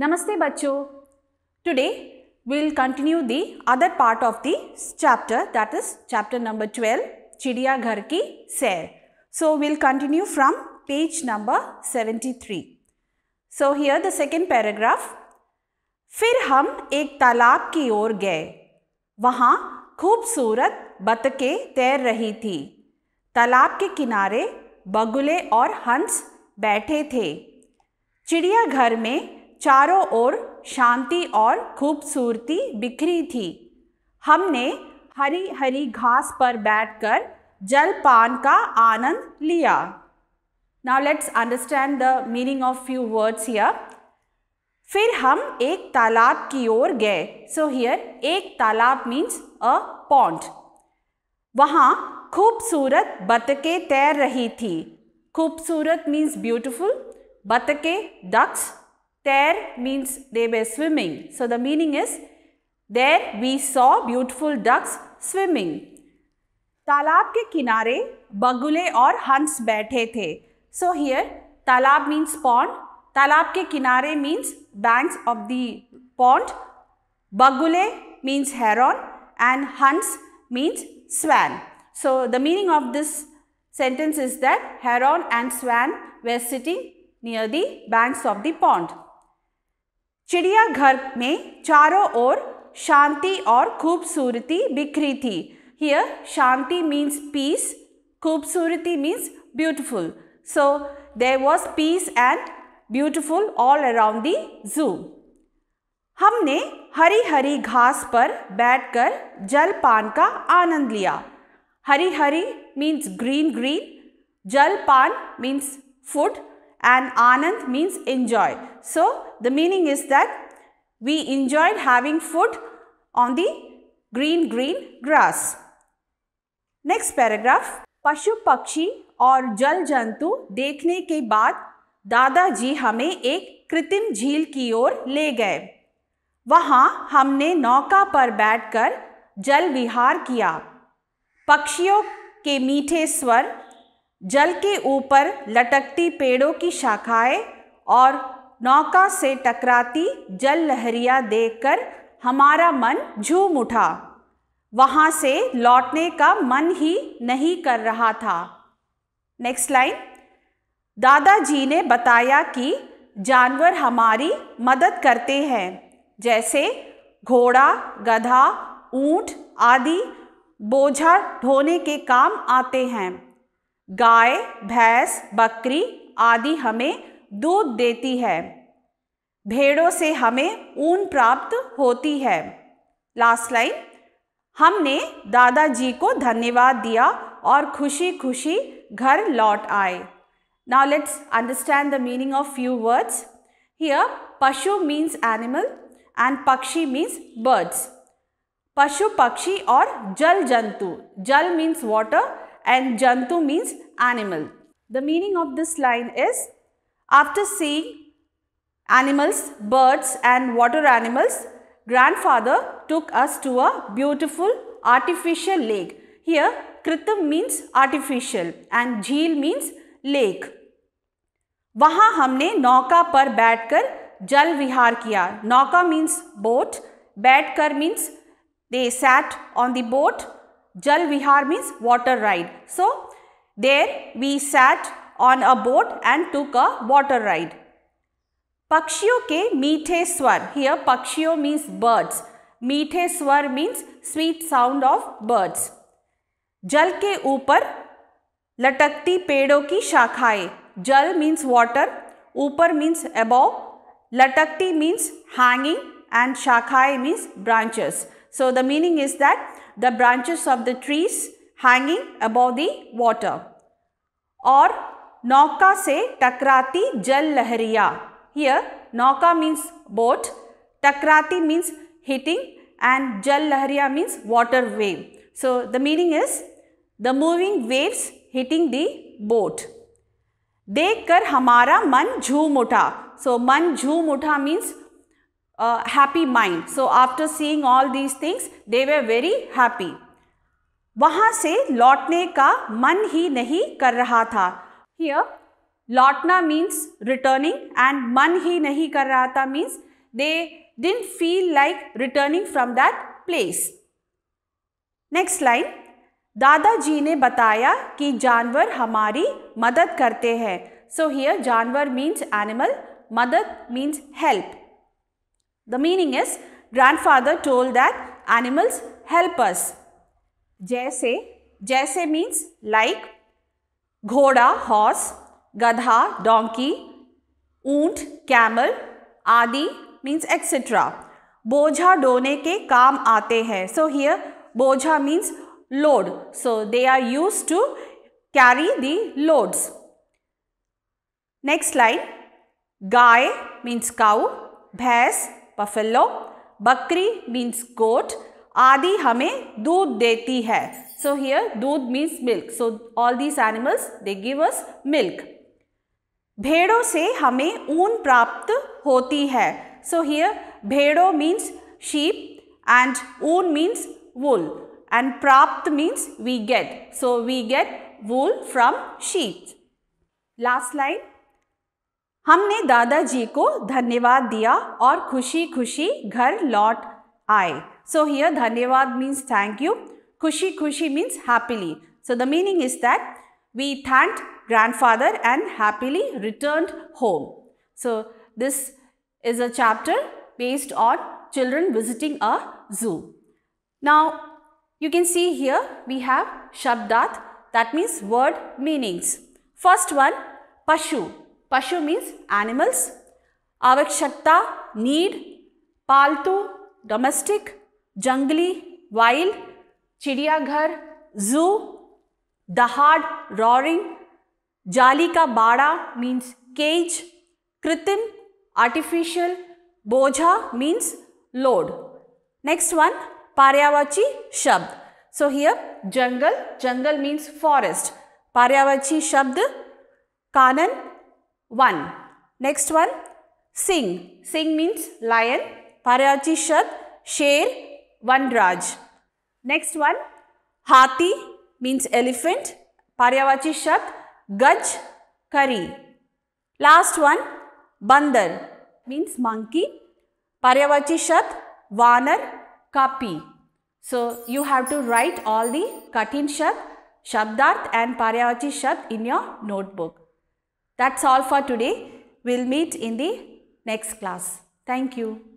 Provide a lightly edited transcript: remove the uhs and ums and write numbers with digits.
Namaste bachcho. Today we will continue the other part of the chapter, that is chapter number 12, चिड़िया घर की सैर. So we will continue from page number 73. So here the second paragraph. फिर हम एक तालाब की ओर गए. वहाँ खूबसूरत बतखें तैर रही थी. तालाब के किनारे बगुले और हंस बैठे थे. चिड़ियाघर में चारों ओर शांति और खूबसूरती बिखरी थी. हमने हरी हरी घास पर बैठकर जलपान का आनंद लिया. Now let's understand the meaning of few words here. फिर हम एक तालाब की ओर गए. So here एक तालाब means a pond. वहाँ खूबसूरत बतखें तैर रही थी. खूबसूरत means beautiful. बतखें ducks. तैर means they were swimming. So the meaning is there we saw beautiful ducks swimming. तालाब के किनारे बगुले और हंस बैठे थे. So here तालाब means pond. तालाब के किनारे means banks of the pond. Bagule means heron and Hans means swan. So the meaning of this sentence is that heron and swan were sitting near the banks of the pond. चिड़ियाघर में चारों ओर शांति और खूबसूरती बिखरी थी. Here Shanti means peace, खूबसूरती means beautiful. So there was peace and beautiful all around the zoo. हमने हरी हरी घास पर बैठकर जलपान का आनंद लिया. Hari Hari means green green, जलपान means food and Anand means enjoy. So the meaning is that we enjoyed having food on the green grass. Next paragraph. पशु पक्षी और जल जंतु देखने के बाद दादाजी हमें एक कृत्रिम झील की ओर ले गए. वहाँ हमने नौका पर बैठकर जल विहार किया. पक्षियों के मीठे स्वर, जल के ऊपर लटकती पेड़ों की शाखाएं और नौका से टकराती जल लहरियाँ देखकर हमारा मन झूम उठा. वहाँ से लौटने का मन ही नहीं कर रहा था. Next line. दादाजी ने बताया कि जानवर हमारी मदद करते हैं, जैसे घोड़ा, गधा, ऊंट आदि बोझा ढोने के काम आते हैं. गाय, भैंस, बकरी आदि हमें दूध देती है. भेड़ों से हमें ऊन प्राप्त होती है. Last line. हमने दादाजी को धन्यवाद दिया और खुशी खुशी घर लौट आए. Now let's understand the meaning of few words. Here pashu means animal and pakshi means birds. Pashu pakshi और जल जंतु. जल means water and jantu means animal. The meaning of this line is, after seeing animals, birds and water animals, grandfather took us to a beautiful artificial lake. Here kritam means artificial and झील means lake. वहाँ हमने नौका पर बैठकर जल विहार किया. नौका means boat, बैठकर means they sat on the boat. जल विहार means water ride. So there we sat on a boat and took a water ride. पक्षियों के मीठे स्वर. Here पक्षियों means birds. मीठे स्वर means sweet sound of birds. जल के ऊपर लटकती पेड़ों की शाखाएं. जल means water, ऊपर means above, लटकती means hanging and शाखाएं means branches. So the meaning is that the branches of the trees hanging above the water. और नौका से टकराती जल लहरियाँ. Here नौका means boat, टकराती means hitting and जल लहरियाँ means water wave. So the meaning is the moving waves hitting the boat. देखकर हमारा मन झूम उठा. So मन झूम उठा means happy mind. So after seeing all these things they were very happy. वहाँ से लौटने का मन ही नहीं कर रहा था. Here लौटना means returning and मन ही नहीं कर रहा था means they didn't feel like returning from that place. Next line, दादाजी ने बताया कि जानवर हमारी मदद करते हैं. So here जानवर means animal, मदद means help. The meaning is grandfather told that animals help us. जैसे, जैसे means like, घोड़ा horse, गधा donkey, ऊंट camel, आदि means etc. बोझा ढोने के काम आते हैं. So here बोझा means load. So they are used to carry the loads. Next line, guy means cow, भैंस buffalo, बकरी means goat, आदि हमें दूध देती है. So here दूध means milk. So all these animals they give us milk. भेड़ों से हमें ऊन प्राप्त होती है. So here भेड़ों means sheep and ऊन means wool and प्राप्त means we get. So we get wool from sheep. Last line, हमने दादाजी को धन्यवाद दिया और खुशी खुशी घर लौट आए. So here धन्यवाद means thank you. खुशी खुशी means happily. So the meaning is that we thanked grandfather and happily returned home. So this is a chapter based on children visiting a zoo. Now you can see here we have Shabdat, that means word meanings. First one, Pashu. Pashu means animals. Avakshakta, need. Paltu, domestic. Jungli, wild. Chidiyaghar, zoo. Dahad, roaring. Jali ka bada means cage. Kritim, artificial. Boja means load. Next one, Paryavachi Shabd. So here jungle, jungle means forest. Paryavachi Shabd, Kanan, one. Next one, Singh. Singh means lion. Paryavachi Shabd, Sher, Vanraj. Next one, Hathi means elephant. Paryavachi Shabd, Gaj, Kari. Last one, Bandar means monkey. Paryavachi Shabd, Vanar, Kapi. So you have to write all the Katin Shabd, Shabdarth and Paryavachi Shabd in your notebook. That's all for today. We'll meet in the next class. Thank you.